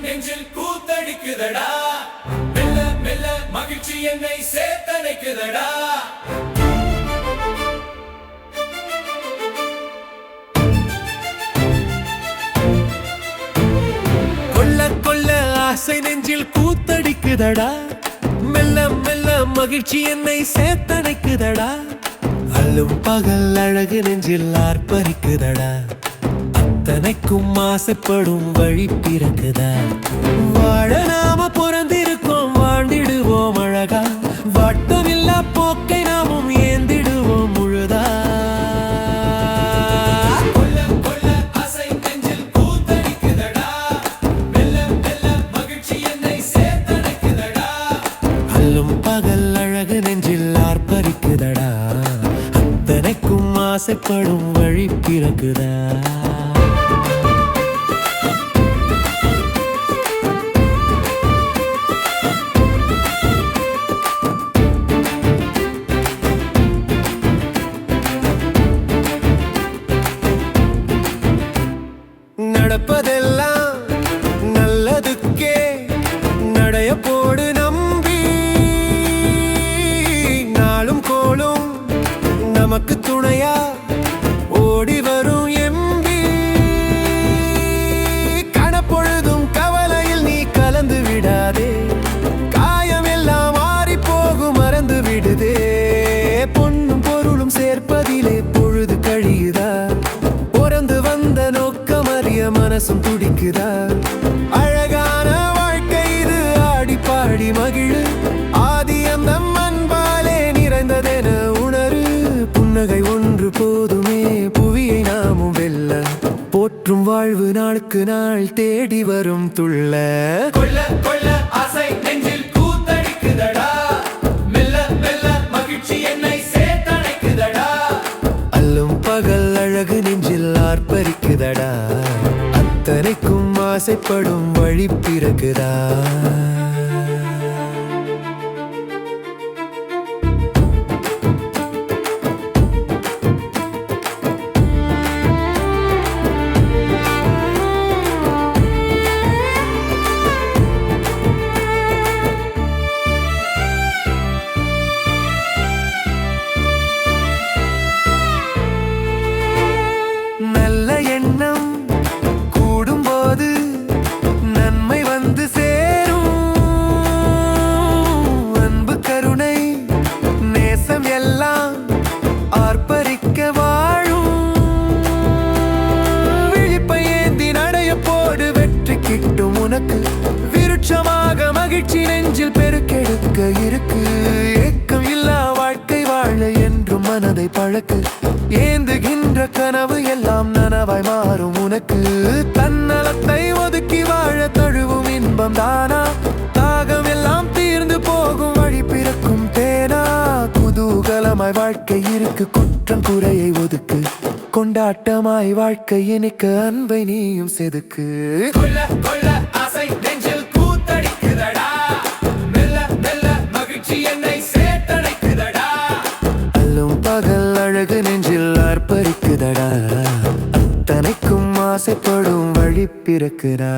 நெஞ்சில் கூத்தடிக்குதடா, மெல்ல மெல்ல மகிழ்ச்சி என்னை சேர்த்தணைக்குதடா. கொல்ல கொல்ல ஆசை நெஞ்சில் கூத்தடிக்குதடா, மெல்ல மெல்ல மகிழ்ச்சி என்னை சேர்த்தணைக்குதடா. அல்லும் பகல் அழகு நெஞ்சில் ஆர்ப்பரிக்குதடா, அத்தனைக்கும் ஆசைப்படும் வழி பிறக்குதா. வாழ நாம பிறந்திருக்கோம், வாழ்ந்திடுவோம் அழகா, வாட்டமில்லா போக்கை நாமும் ஏந்திடுவோம் முழுதா. கொல்ல கொல்ல ஆசை நெஞ்சில் கூத்தடிக்குதடா, மெல்ல மெல்ல மகிழ்ச்சி என்னை சேர்த்தணைக்குதடா. அல்லும் பகல் அழகு நெஞ்சில் ஆர்ப்பரிக்குதடா, அத்தனைக்கும் ஆசைப்படும் வழி பிறக்குதா. நடப்பதெல்லாம் நல்லதுக்கே நடைய போடு நம்பி, நாளும் கோளும் நமக்கு துணையா ஓடி வரும் எம்பி. கணப்பொழுதும் கவலையில் நீ கலந்து விடாதே, காயம் எல்லாம் மாறி போகும் மறந்து விடுதே. பொன்னும் பொருளும் சேர்ப்பதிலே பொழுது கழியுதா, பிறந்து வந்த நோக்கம் அறிய மனசும் துடிக்குதா. அழகான வாழ்க்கை இது, ஆடி பாடி மகிழு, ஆதி அந்த அன்பாலே நிறைந்ததென உணரு. புன்னகை ஒன்று போதுமே புவியை நாமும் வெல்ல, போற்றும் வாழ்வு நாளுக்கு நாள் தேடி வரும் துள்ள. கொல்ல கொல்ல ஆசை நெஞ்சில் கூத்தடிக்குதடா, மெல்ல மெல்ல மகிழ்ச்சி என்னை சேர்த்தணைக்குதடா. அல்லும் பகல் அழகு நெஞ்சில் ஆர்ப்பரிக்குதடா, அத்தனைக்கும் ஆசைப்படும் வழி பிறக்குதா. நல்ல எண்ணம் கூடும்போது நன்மை வந்து சேரும், அன்பு கருணை நேசம் எல்லாம் ஆர்ப்பரிக்க வாழும். விழிப்பை ஏந்தி நடைய போடு, வெற்றி கிட்டும் உனக்கு, விருட்சமாக மகிழ்ச்சி நெஞ்சில் பெருக்கெடுக்க இருக்கு. ஏக்கம் இல்லா வாழ்க்கை வாழ என்றும் மனதை பழக்கு, ஏந்துகின்ற கனவு எல்லாம் நனவாய் மாறும் உனக்கு. தன்னலத்தை ஒதுக்கி வாழ தழுவும் இன்பம் தானா, தாகம் எல்லாம் தீர்ந்து போகும் வழி பிறக்கும் தேனா. குதூகலமாய் வாழ்க்கை இருக்கு, குற்றம் குறையை ஒதுக்கு, கொண்டாட்டமாய் வாழ்க்கை இனிக்க அன்பை நீயும் செதுக்கு. கொல்ல கொல்ல ஆசை நெஞ்சில் கூத்தடிக்குதடா, மெல்ல மெல்ல மகிழ்ச்சி என்னை சேர்த்தணைக்குதடா. அல்லும் பகல் அழகு நெஞ்சில் ஆர்ப்பரிக்குதடா, அத்தனைக்கும் ஆசைப்படும் வழி பிறக்குதா.